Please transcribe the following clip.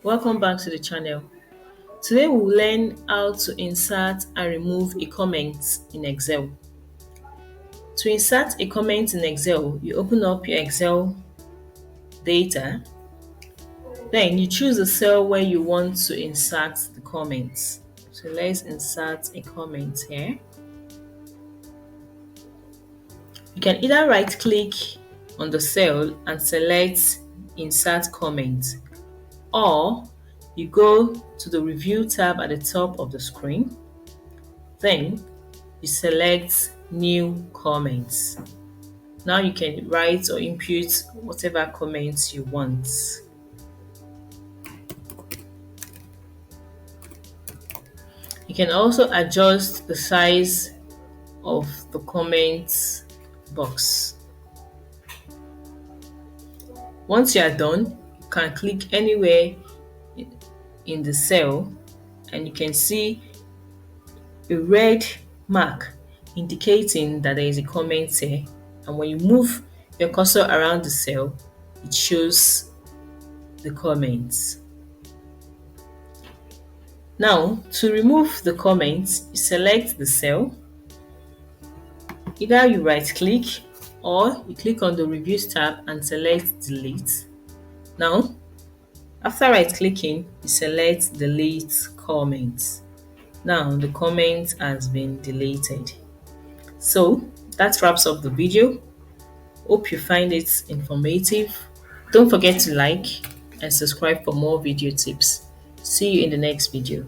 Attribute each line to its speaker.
Speaker 1: Welcome back to the channel. Today we'll learn how to insert and remove a comment in Excel. To insert a comment in Excel, you open up your Excel data, then you choose the cell where you want to insert the comments. So let's insert a comment here. You can either right click on the cell and select insert comment, or you go to the review tab at the top of the screen, then you select new comments. Now you can write or input whatever comments you want. You can also adjust the size of the comments box. Once you are done, you can click anywhere in the cell and you can see a red mark indicating that there is a comment here, and when you move your cursor around the cell, it shows the comments. Now, to remove the comments, you select the cell. Either you right click or you click on the reviews tab and select delete. Now, after right clicking, you select delete comments. Now the comment has been deleted. So that wraps up the video. Hope you find it informative. Don't forget to like and subscribe for more video tips. See you in the next video.